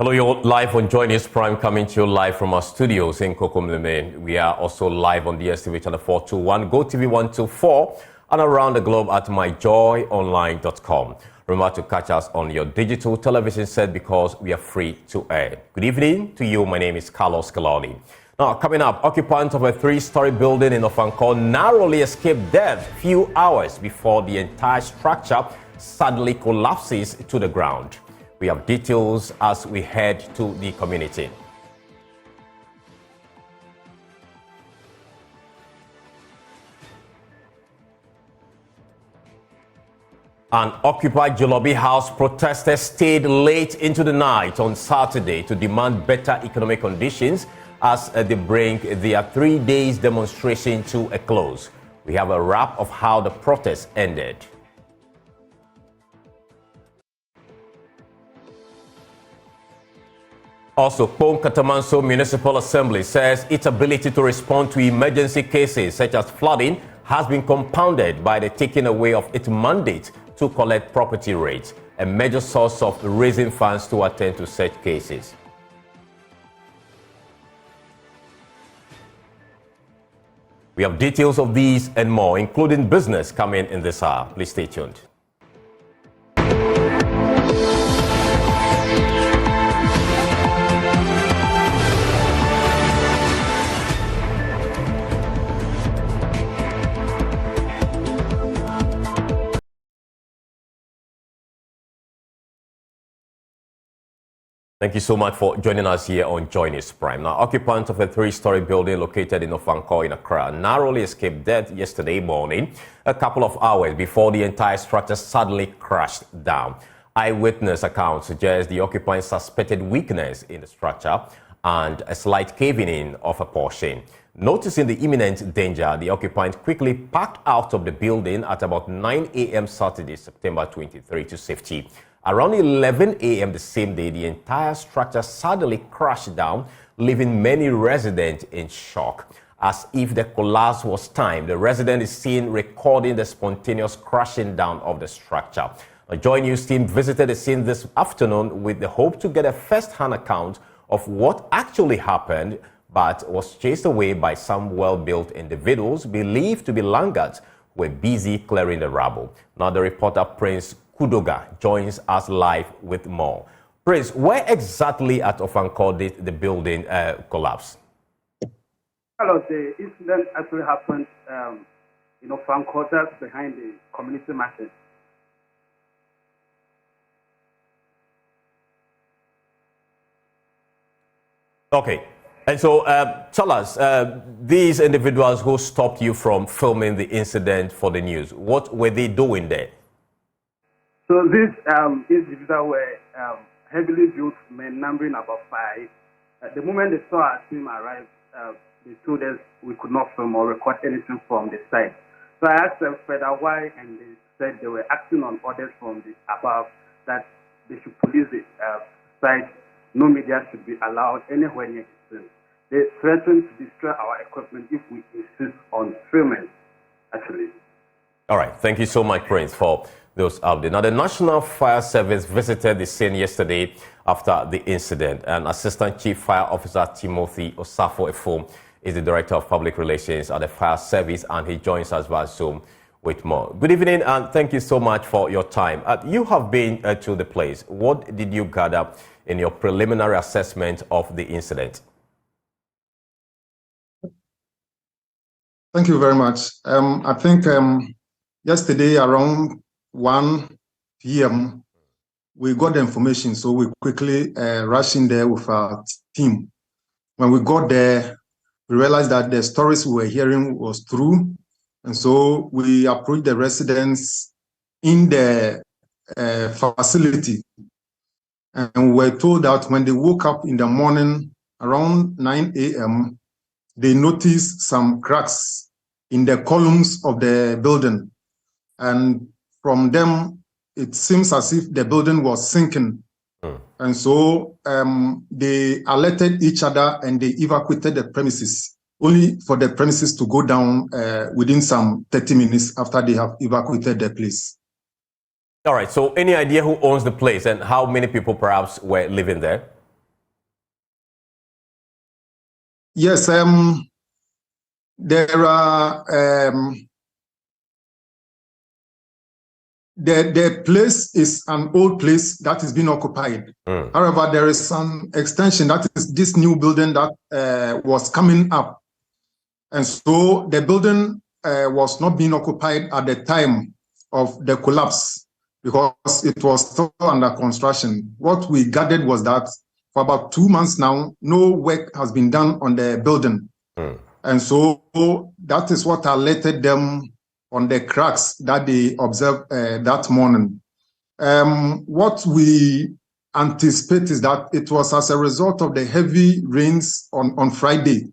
Hello, you're live on JoyNews Prime, coming to you live from our studios in Kokomleme. We are also live on DSTV channel 421, GoTV 124, and around the globe at myjoyonline.com. Remember to catch us on your digital television set because we are free to air. Good evening to you. My name is Carlos Kalani. Now, coming up, occupants of a three-story building in Ofankor narrowly escaped death few hours before the entire structure suddenly collapses to the ground. We have details as we head to the community. An occupied Jolobi house protesters stayed late into the night on Saturday to demand better economic conditions as they bring their 3 days demonstration to a close. We have a wrap of how the protest ended. Also, Katamanso Municipal Assembly says its ability to respond to emergency cases such as flooding has been compounded by the taking away of its mandate to collect property rates, a major source of raising funds to attend to such cases. We have details of these and more, including business, coming in this hour. Please stay tuned. Thank you so much for joining us here on JoyNews Prime. Now, occupants of a three-story building located in Ofankor in Accra narrowly escaped death yesterday morning, a couple of hours before the entire structure suddenly crashed down. Eyewitness accounts suggest the occupants suspected weakness in the structure and a slight caving in of a portion. Noticing the imminent danger, the occupants quickly packed out of the building at about 9 a.m. Saturday, September 23 to safety. Around 11 a.m. the same day, the entire structure suddenly crashed down, leaving many residents in shock. As if the collapse was timed, the resident is seen recording the spontaneous crashing down of the structure. A JoyNews team visited the scene this afternoon with the hope to get a first-hand account of what actually happened, but was chased away by some well-built individuals believed to be laggards who were busy clearing the rubble. Now the reporter Prince Kudoga joins us live with more. Prince, where exactly at Ofankor did the building collapse? Hello, the incident actually happened in Ofankor, that's behind the community market. Okay, and so tell us, these individuals who stopped you from filming the incident for the news, what were they doing there? So these individuals were heavily built men, numbering about 5. The moment they saw our team arrive, they told us we could not film or record anything from the site. So I asked them further why, and they said they were acting on orders from the above that they should police the site. No media should be allowed anywhere near the scene. They threatened to destroy our equipment if we insist on filming, actually. All right. Thank you so much, Prince, for those updates. Now, the National Fire Service visited the scene yesterday after the incident, and Assistant Chief Fire Officer Timothy Osafo-Efom is the Director of Public Relations at the Fire Service, and he joins us via Zoom with more. Good evening, and thank you so much for your time. You have been to the place. What did you gather in your preliminary assessment of the incident? Thank you very much. I think yesterday around 1 p.m., we got the information, so we quickly rushed in there with our team. When we got there, we realized that the stories we were hearing was true, and so we approached the residents in the facility, and we were told that when they woke up in the morning around 9 a.m., they noticed some cracks in the columns of the building, and from them, it seems as if the building was sinking. And so they alerted each other and they evacuated the premises, only for the premises to go down within some 30 minutes after they have evacuated the place. All right, so any idea who owns the place and how many people perhaps were living there? Yes, there are the place is an old place that is being occupied. However, there is some extension, that is this new building that was coming up. And so the building was not being occupied at the time of the collapse because it was still under construction. What we gathered was that for about 2 months now, no work has been done on the building. And so that is what alerted them on the cracks that they observed that morning. What we anticipate is that it was as a result of the heavy rains on Friday.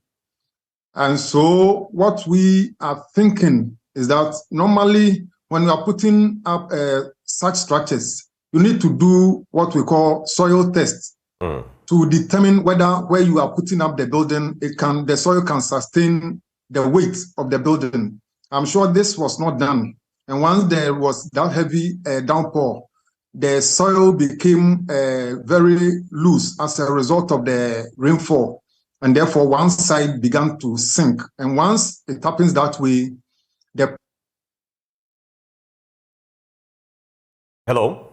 And so what we are thinking is that normally when you are putting up such structures, you need to do what we call soil tests to determine whether where you are putting up the building, the soil can sustain the weight of the building. I'm sure this was not done. And once there was that heavy downpour, the soil became very loose as a result of the rainfall. And therefore, one side began to sink. And once it happens that way, Hello?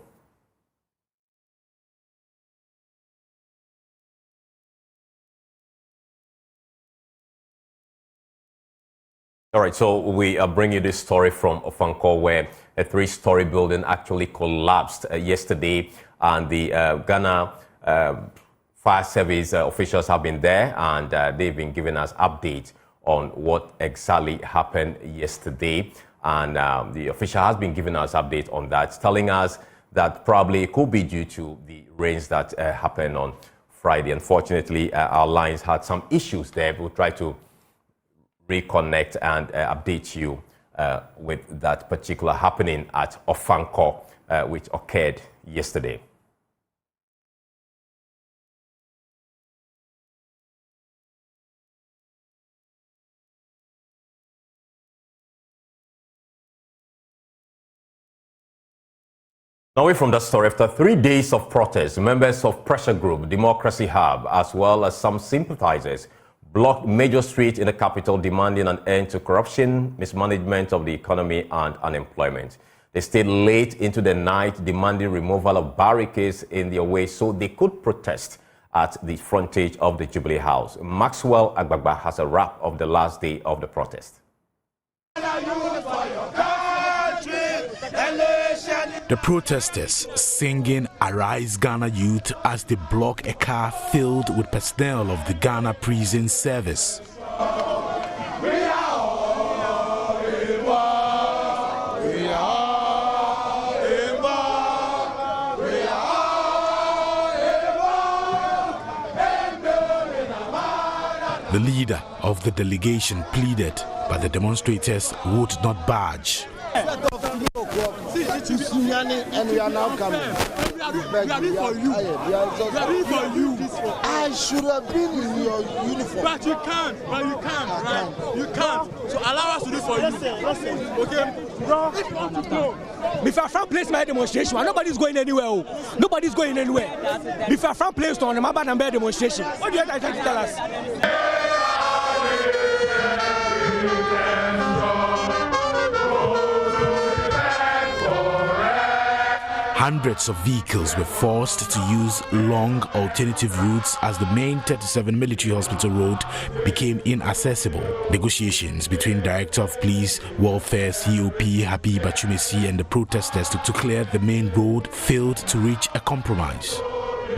All right, so we bring you this story from Ofankor, where a 3-story building actually collapsed yesterday, and the Ghana Fire Service officials have been there, and they've been giving us updates on what exactly happened yesterday. And the official has been giving us updates on that, telling us that probably it could be due to the rains that happened on Friday. Unfortunately, our lines had some issues there. We'll try to reconnect and update you with that particular happening at Ofankor, which occurred yesterday. Now, away from that story, after 3 days of protest, members of pressure group Democracy Hub, as well as some sympathizers, blocked major streets in the capital, demanding an end to corruption, mismanagement of the economy, and unemployment. They stayed late into the night, demanding removal of barricades in their way so they could protest at the frontage of the Jubilee House. Maxwell Agbagba has a wrap of the last day of the protest. The protesters singing "Arise Ghana Youth" as they block a car filled with personnel of the Ghana Prison Service. The leader of the delegation pleaded, but the demonstrators would not budge. And we are now coming. We are ready for you. We are ready for you. I should have been in your uniform. But you can't. But you can't, right? You can't. So allow us to do for you. Listen. Okay? If you want to go. Before front place my demonstration, nobody's going anywhere. Nobody's going anywhere. Before front place on the Maba number demonstration. What do you have to tell us? Hundreds of vehicles were forced to use long alternative routes as the main 37 military hospital road became inaccessible. Negotiations between Director of Police Welfare COP Habib Achumesi and the protesters to clear the main road failed to reach a compromise.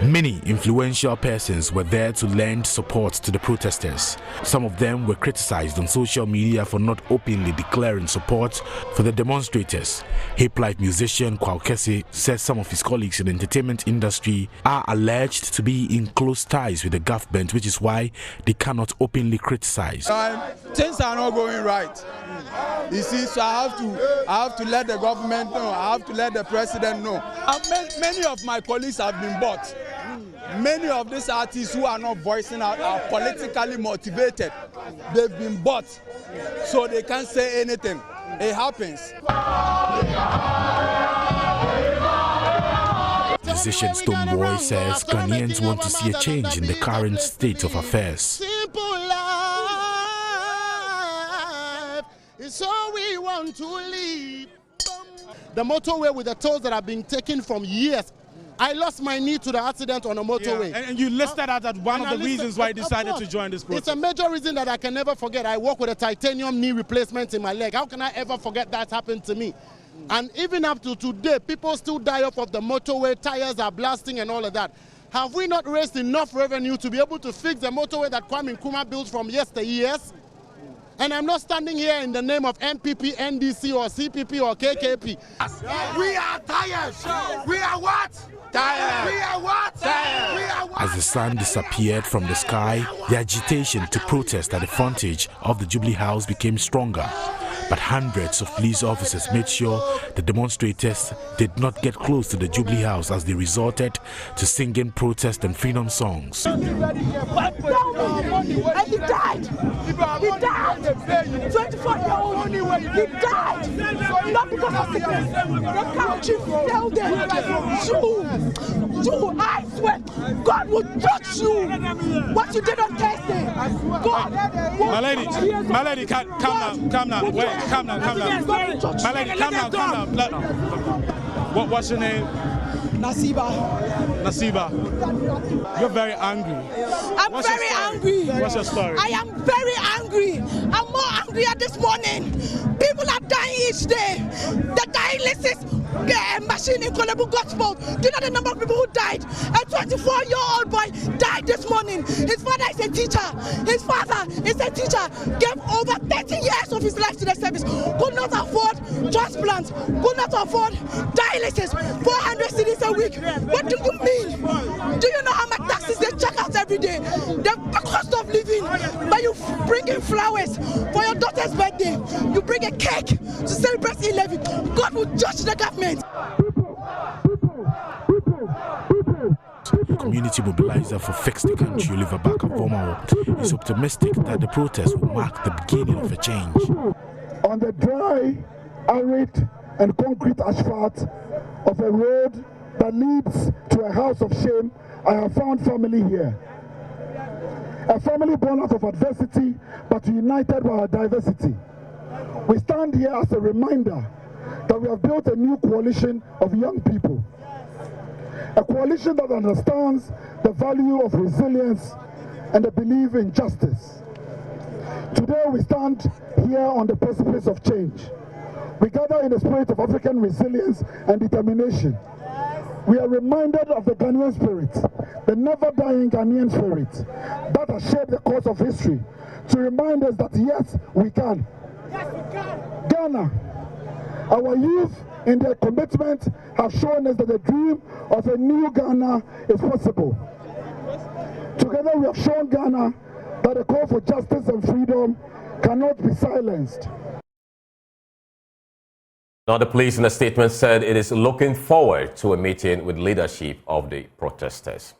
Many influential persons were there to lend support to the protesters. Some of them were criticized on social media for not openly declaring support for the demonstrators. Hip life musician Kwao Kese says some of his colleagues in the entertainment industry are alleged to be in close ties with the government, which is why they cannot openly criticize. Things are not going right. You see, so I have to let the government know. I have to let the president know. Many of my colleagues have been bought. Many of these artists who are not voicing out are politically motivated. They've been bought, so they can't say anything. It happens. Musician Stoneboy says Ghanaians want to see a change in the current state of affairs. Simple life. so we want to leave. The motorway with the tolls that have been taken from years. I lost my knee to the accident on a motorway. Yeah, and you listed that as one of the reasons why you decided to join this protest. It's a major reason that I can never forget. I walk with a titanium knee replacement in my leg. How can I ever forget that happened to me? And even up to today, people still die off of the motorway, tires are blasting and all of that. Have we not raised enough revenue to be able to fix the motorway that Kwame Nkrumah built from yesteryears? And I'm not standing here in the name of MPP, NDC, or CPP, or KKP. We are tired. We are what? Tired. We are what? Tired. We are what? As the sun disappeared from the sky, the agitation to protest at the frontage of the Jubilee House became stronger. But hundreds of police officers made sure the demonstrators did not get close to the Jubilee House as they resorted to singing protest and freedom songs. And he died. He died. 24-year-old. He died. Not because of sickness. The country failed them. You, I swear, God will judge you. What you did on Thursday. God. My lady, calm down. Wait. Calm down. My lady, calm down. What's your name? Nasiba. You're very angry. I'm very angry. What's your story? I am very angry. I'm more angrier this morning. People are dying each day. The dying list is machine in Kolebu Gospel. Do you know the number of people who died? A 24-year-old boy died this morning. His father is a teacher. His father is a teacher. Gave over 30 years of his life to the service. Could not afford transplants. Could not afford dialysis. 400 cedis a week. What do you mean? Do you know how much taxes they check out every day? The cost of living. But you bring in flowers for your daughter's birthday. You bring a cake to celebrate 11. God will judge the government. Community mobilizer for Fix the Country, Oliver Baka-Vomawo, is optimistic that the protest will mark the beginning of a change. On the dry, arid and concrete asphalt of a road that leads to a house of shame, I have found family here. A family born out of adversity, but united by our diversity. We stand here as a reminder that we have built a new coalition of young people. A coalition that understands the value of resilience and the belief in justice. Today we stand here on the precipice of change. We gather in the spirit of African resilience and determination. We are reminded of the Ghanaian spirit, the never-dying Ghanaian spirit that has shaped the course of history, to remind us that yes, we can. Yes, we can. Ghana, our youth in their commitment have shown us that the dream of a new Ghana is possible. Together we have shown Ghana that the call for justice and freedom cannot be silenced. Now, the police in a statement said it is looking forward to a meeting with leadership of the protesters.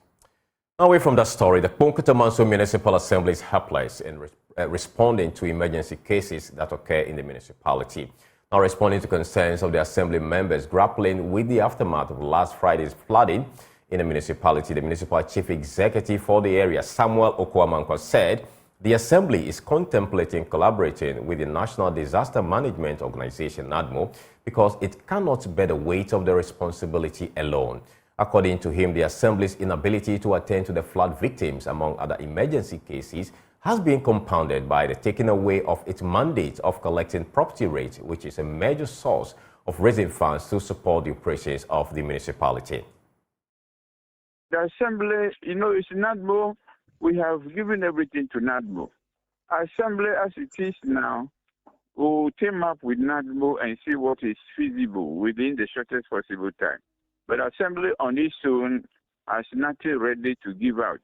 Now, away from that story, the Katamanso Municipal Assembly is helpless in responding to emergency cases that occur in the municipality. Now, responding to concerns of the assembly members grappling with the aftermath of last Friday's flooding in the municipality, the municipal chief executive for the area, Samuel Okwamanko, said the assembly is contemplating collaborating with the National Disaster Management Organization, NADMO, because it cannot bear the weight of the responsibility alone. According to him, the assembly's inability to attend to the flood victims, among other emergency cases, has been compounded by the taking away of its mandate of collecting property rates, which is a major source of raising funds to support the operations of the municipality. The assembly, it's NADMO. We have given everything to NADMO. Assembly, as it is now, will team up with NADMO and see what is feasible within the shortest possible time. But Assembly on its own has nothing ready to give out.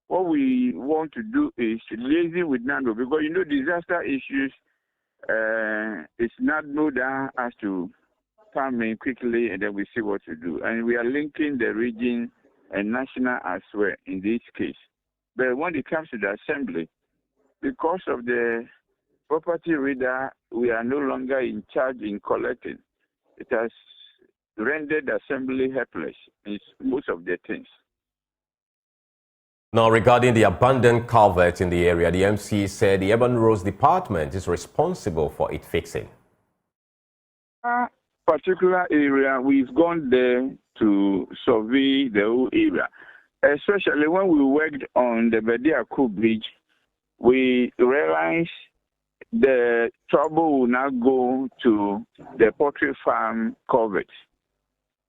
What we want to do is liaising with NADMO, because disaster issues, it's NADMO that has to come in quickly, and then we see what to do. And we are linking the region and national as well in this case. But when it comes to the assembly, because of the property reader, we are no longer in charge in collecting. It has rendered the assembly helpless in most of the things. Now, regarding the abandoned culvert in the area, the MC said the Urban Roads Department is responsible for its fixing. Particular area, we've gone there to survey the whole area. Especially when we worked on the Bediako Bridge, we realized the trouble will now go to the poultry farm culvert.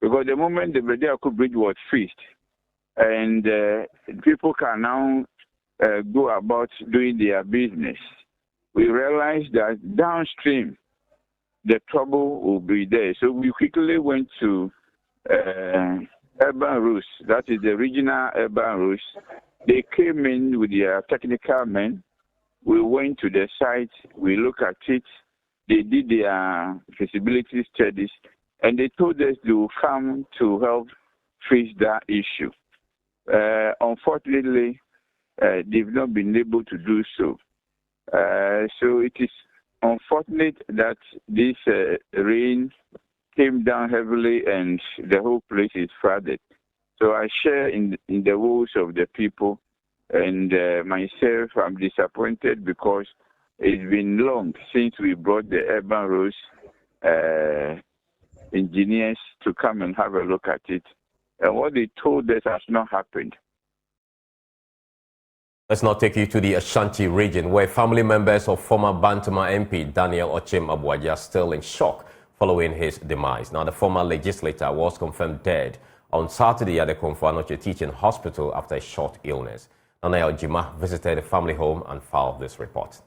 Because the moment the Bediako Bridge was fixed, and people can now go about doing their business, we realized that downstream, the trouble will be there. So we quickly went to urban roads, that is the regional urban roads. They came in with their technical men. We went to the site, we looked at it, they did their feasibility studies, and they told us they will come to help face that issue. Unfortunately, they've not been able to do so. So it is unfortunate that this rain came down heavily and the whole place is flooded. So I share in the woes of the people, and myself, I'm disappointed because it's been long since we brought the urban roads engineers to come and have a look at it. And what they told us has not happened. Let's now take you to the Ashanti region, where family members of former Bantama MP Daniel Ochem Abuaje are still in shock following his demise. Now, the former legislator was confirmed dead on Saturday at the Komfo-Anokye Teaching Hospital after a short illness. Nana Ojima visited the family home and filed this report.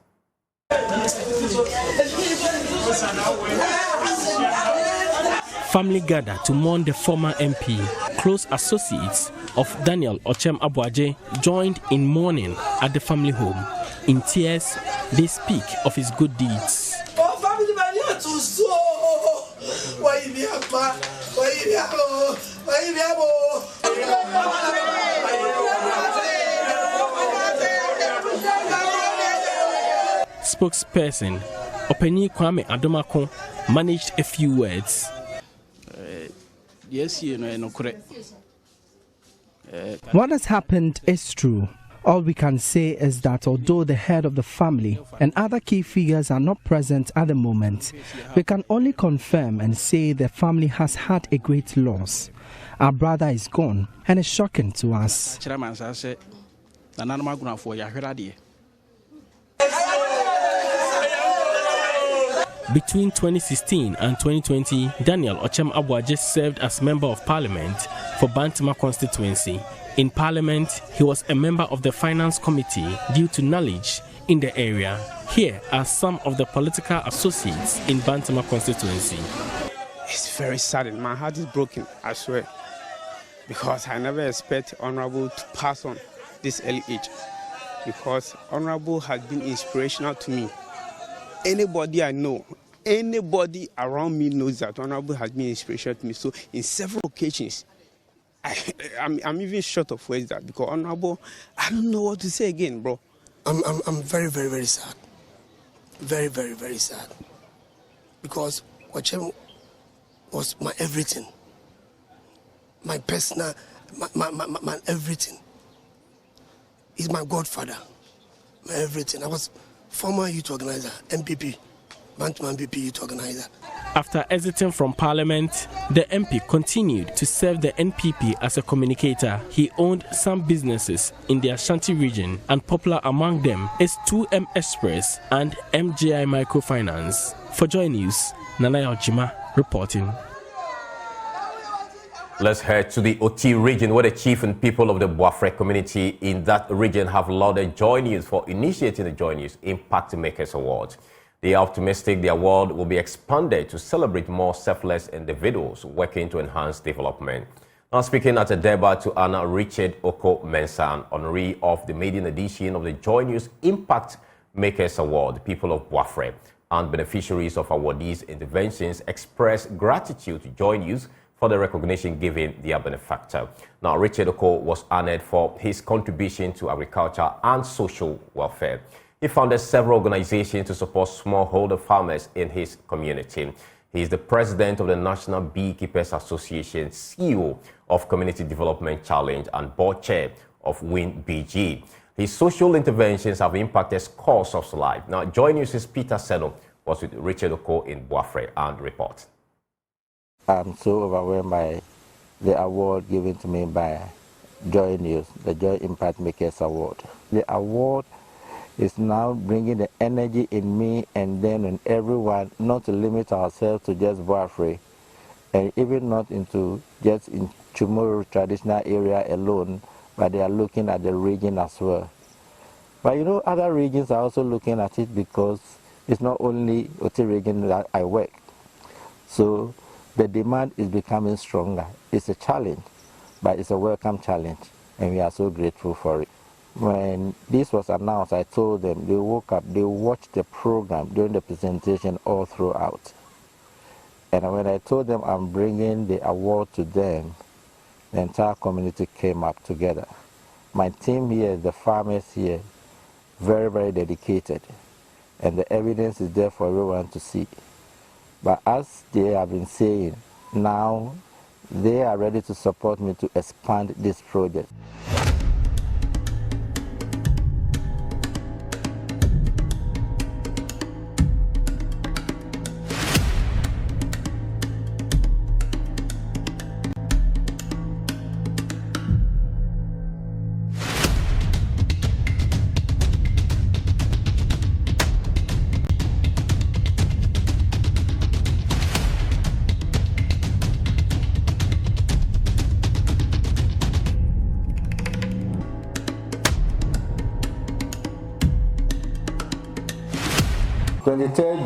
Family gathered to mourn the former MP. Close associates of Daniel Ochem Abuaje joined in mourning at the family home. In tears, they speak of his good deeds. Spokesperson Openi Kwame Adomako managed a few words. What has happened is true. All we can say is that although the head of the family and other key figures are not present at the moment, we can only confirm and say the family has had a great loss. Our brother is gone and it's shocking to us. Between 2016 and 2020, Daniel Ochem Abuaje served as Member of Parliament for Bantama constituency. In Parliament, he was a member of the Finance Committee due to knowledge in the area. Here are some of the political associates in Bantama constituency. It's very sad. My heart is broken, I swear, because I never expect Honorable to pass on this early age, because Honorable has been inspirational to me. Anybody I know, anybody around me knows that Honorable has been inspirational to me. So in several occasions, I'm even short of words that because Honorable, I don't know what to say again, bro. I'm very, very, very sad. Very, very, very sad. Because Ochem was my everything. My personal, my everything. He's my godfather. My everything. I was former youth organizer, MPP, Bantama MPP youth organizer. After exiting from Parliament, the MP continued to serve the NPP as a communicator. He owned some businesses in the Ashanti region, and popular among them is 2M Express and MJI Microfinance. For JoyNews, Nana Ojima reporting. Let's head to the Oti region, where the chief and people of the Boafre community in that region have lauded JoyNews for initiating the JoyNews Impact Makers Award. They are optimistic the award will be expanded to celebrate more selfless individuals working to enhance development. Now, speaking at a debate to Anna Richard Oko Mensah, honoree of the maiden edition of the JoyNews Impact Makers Award, people of Boafre and beneficiaries of awardees' interventions expressed gratitude to JoyNews for the recognition given their benefactor. Now, Richard Oko was honored for his contribution to agriculture and social welfare. He founded several organizations to support smallholder farmers in his community. He is the president of the National Beekeepers Association, CEO of Community Development Challenge, and board chair of Win BG. His social interventions have impacted scores of lives. Now, JoyNews' Peter Seno was with Richard Oko in Boafre and reports. I'm so overwhelmed by the award given to me by JoyNews, the Joy Impact Makers Award. The award is now bringing the energy in me and then in everyone not to limit ourselves to just Boafre, and even not into just in Chumuru traditional area alone, but they are looking at the region as well. But you know, other regions are also looking at it because it's not only Oti region that I work. So the demand is becoming stronger. It's a challenge, but it's a welcome challenge, and we are so grateful for it. When this was announced, I told them, they woke up, they watched the program during the presentation all throughout. And when I told them I'm bringing the award to them, the entire community came up together. My team here, the farmers here, very, very dedicated. And the evidence is there for everyone to see. But as they have been saying, now they are ready to support me to expand this project.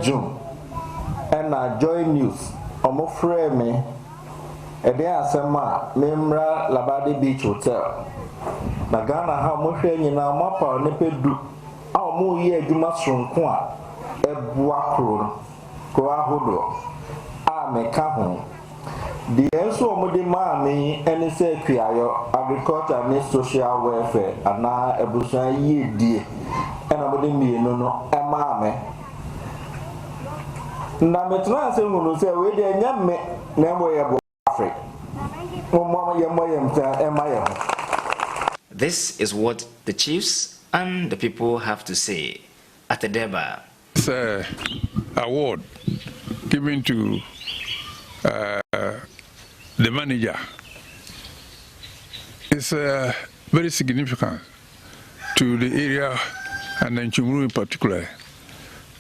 June, and JoyNews, frame me, a day as a Memra Labadi Beach Hotel. Nagana, how much you now, Mapa, Nepedu, our more year, Dumas from Kwa, a Buakro, Koahodo, Mekahon. The answer of the mammy, and say, agriculture and social welfare, and now a bushra ye dear, and I wouldn't be no, a mammy. Na metna se ngunu se we de nyame na mo ye bo afre mo ye mta emaye. This is what the chiefs and the people have to say at the Deba. It's an award given to the manager. It's very significant to the area and then Chumuru in particular,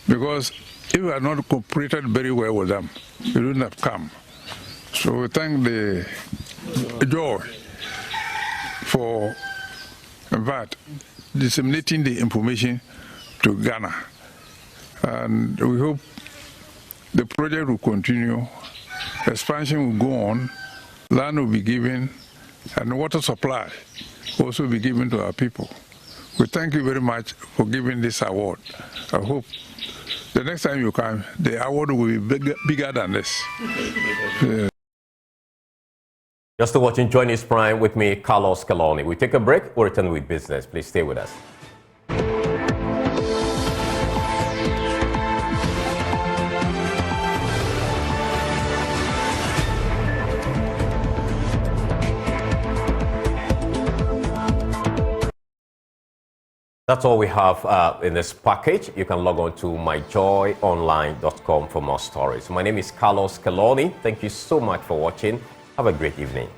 because if we had not cooperated very well with them, we wouldn't have come. So we thank the Joy for, in fact, disseminating the information to Ghana. And we hope the project will continue, expansion will go on, land will be given, and water supply will also be given to our people. We thank you very much for giving this award. I hope the next time you come, the award will be bigger than this. You're still watching JoyNews Prime with me, Carlos Caloni. We take a break, we'll return with business. Please stay with us. That's all we have in this package. You can log on to myjoyonline.com for more stories. My name is Carlos Caloni. Thank you so much for watching. Have a great evening.